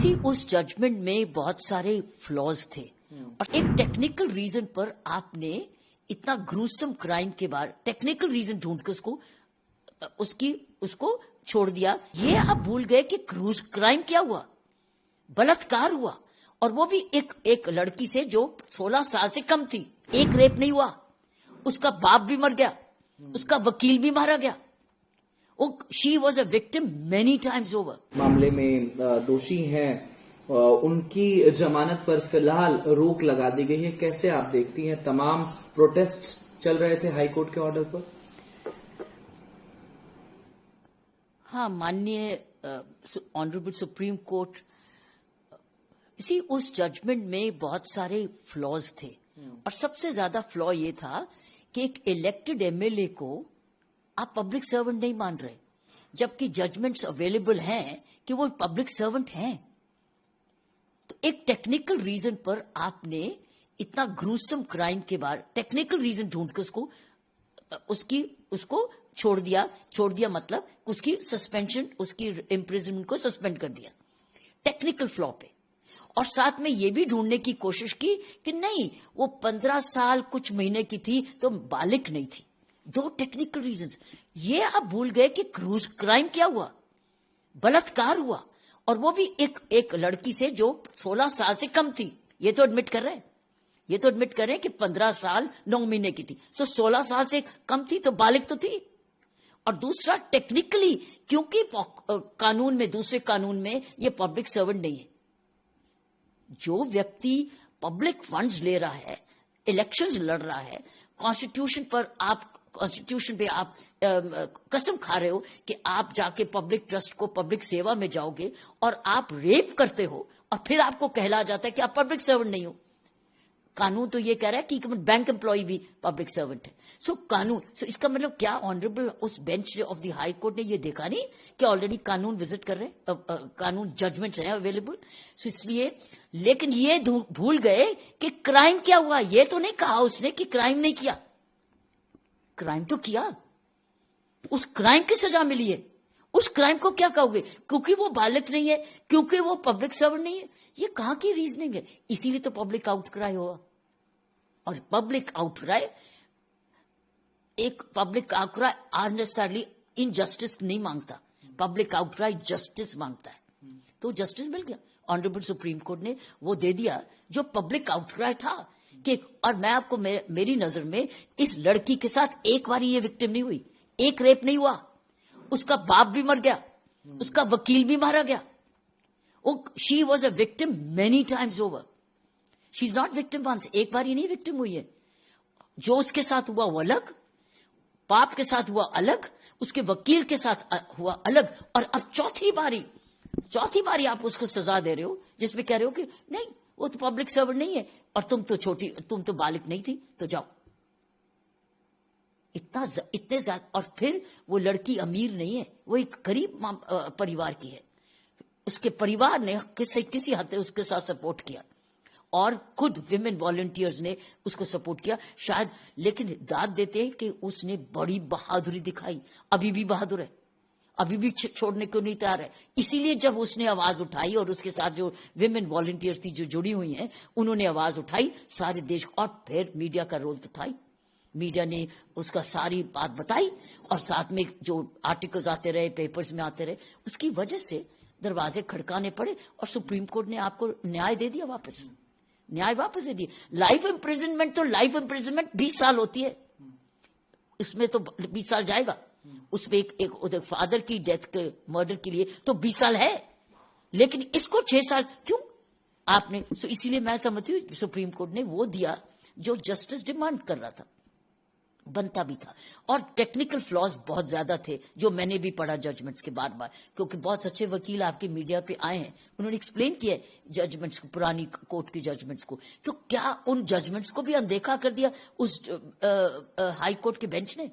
इसी उस जजमेंट में बहुत सारे फ्लॉज थे और एक टेक्निकल रीजन पर आपने इतना ग्रूसम क्राइम के बाद टेक्निकल रीजन ढूंढ के उसको छोड़ दिया। ये आप भूल गए कि क्राइम क्या हुआ, बलात्कार हुआ, और वो भी एक लड़की से जो 16 साल से कम थी। एक रेप नहीं हुआ, उसका बाप भी मर गया, उसका वकील भी मारा गया। She was a victim many times over. मामले में दोषी हैं, उनकी जमानत पर फिलहाल रोक लगा दी गई है। कैसे आप देखती हैं? तमाम प्रोटेस्ट चल रहे थे हाई कोर्ट के ऑर्डर पर। हाँ, माननीय ऑनरेबल सुप्रीम कोर्ट, इसी उस जजमेंट में बहुत सारे फ्लॉज थे और सबसे ज्यादा फ्लॉ ये था कि एक इलेक्टेड एमएलए को आप पब्लिक सर्वेंट नहीं मान रहे, जबकि जजमेंट्स अवेलेबल हैं कि वो पब्लिक सर्वेंट हैं। तो एक टेक्निकल रीजन पर आपने इतना ग्रूसम क्राइम के बाद टेक्निकल रीजन ढूंढ के उसको छोड़ दिया मतलब उसकी सस्पेंशन, उसकी इम्प्रिजनमेंट को सस्पेंड कर दिया टेक्निकल फ्लॉ पे। और साथ में ये भी ढूंढने की कोशिश की कि नहीं, वो 15 साल कुछ महीने की थी तो बालिग नहीं थी। दो टेक्निकल रीजंस। ये आप भूल गए कि क्राइम क्या हुआ, बलात्कार हुआ, और वो भी एक लड़की से जो 16 साल से कम थी। ये तो एडमिट कर रहे हैं कि 15 साल 9 महीने की थी, सो 16 साल से कम थी तो बालिग तो थी। और दूसरा टेक्निकली, क्योंकि कानून में, दूसरे कानून में ये पब्लिक सर्वेंट नहीं है। जो व्यक्ति पब्लिक फंड्स ले रहा है, इलेक्शंस लड़ रहा है, कॉन्स्टिट्यूशन पे आप कसम खा रहे हो कि आप जाके पब्लिक ट्रस्ट को, पब्लिक सेवा में जाओगे, और आप रेप करते हो और फिर आपको कहला जाता है कि आप पब्लिक सर्वेंट नहीं हो। कानून तो ये कह रहा है कि बैंक एम्प्लॉय भी पब्लिक सर्वेंट है। सो इसका मतलब क्या? ऑनरेबल उस bench of the high court ने ये देखा नहीं कि ऑलरेडी कानून विजिट कर रहे हैं, कानून जजमेंट्स हैं अवेलेबल। सो इसलिए, लेकिन ये भूल गए कि क्राइम क्या हुआ। ये तो नहीं कहा उसने कि क्राइम नहीं किया, क्राइम तो किया, उस क्राइम की सजा मिली है। उस क्राइम को क्या कहोगे? क्योंकि वो बालिग नहीं है, क्योंकि वो पब्लिक सर्वेंट नहीं है। ये कहां की रीजनिंग है? इसीलिए तो पब्लिक आउटक्राई हुआ। और पब्लिक आउटक्राई अननेसेसरली इनजस्टिस नहीं मांगता, पब्लिक आउटक्राई जस्टिस मांगता है। तो जस्टिस मिल गया। ऑनरेबल सुप्रीम कोर्ट ने वो दे दिया जो पब्लिक आउटक्राई था कि, और मैं आपको, मेरी नजर में इस लड़की के साथ एक बार ये विक्टिम नहीं हुई, एक रेप नहीं हुआ, उसका बाप भी मर गया, उसका वकील भी मारा गया। She was a victim many times over. She is not victim once, एक बार ही नहीं विक्टिम हुई है। जो उसके साथ हुआ वो अलग, बाप के साथ हुआ अलग, उसके वकील के साथ हुआ अलग, और अब चौथी बारी आप उसको सजा दे रहे हो, जिसमें कह रहे हो कि नहीं, वो तो पब्लिक सर्वेंट नहीं है और तुम तो बालिग नहीं थी, तो जाओ। इतने ज्यादा। और फिर वो लड़की अमीर नहीं है, वो एक गरीब परिवार की है। उसके परिवार ने किसी हद तक उसके साथ सपोर्ट किया, और खुद विमेन वॉलंटियर्स ने उसको सपोर्ट किया शायद। लेकिन दाद देते हैं कि उसने बड़ी बहादुरी दिखाई, अभी भी बहादुर है, अभी भी छोड़ने को नहीं तैयार है। इसीलिए जब उसने आवाज उठाई, और उसके साथ जो विमेन वॉलंटियर्स थी जो जुड़ी हुई हैं, उन्होंने आवाज उठाई सारे देश को। और फिर मीडिया का रोल तो था ही, मीडिया ने उसका सारी बात बताई, और साथ में जो आर्टिकल्स आते रहे, पेपर्स में आते रहे, उसकी वजह से दरवाजे खड़काने पड़े, और सुप्रीम कोर्ट ने आपको न्याय दे दिया, न्याय वापस दे दिया। लाइफ इम्प्रिजनमेंट तो लाइफ इम्प्रिजनमेंट 20 साल होती है, उसमें तो 20 साल जाएगा। उसमें एक फादर की डेथ के मर्डर के लिए तो 20 साल है, लेकिन इसको 6 साल क्यों आपने? इसीलिए मैं समझती हूँ सुप्रीम कोर्ट ने वो दिया जो जस्टिस डिमांड कर रहा था, बनता भी था। और टेक्निकल फ्लॉज बहुत ज्यादा थे, जो मैंने भी पढ़ा जजमेंट्स के बार, क्योंकि बहुत अच्छे वकील आपके मीडिया पे आए हैं, उन्होंने एक्सप्लेन किया जजमेंट्स को, पुरानी कोर्ट की जजमेंट्स को। तो क्या उन जजमेंट्स को भी अनदेखा कर दिया उस हाई कोर्ट के बेंच ने?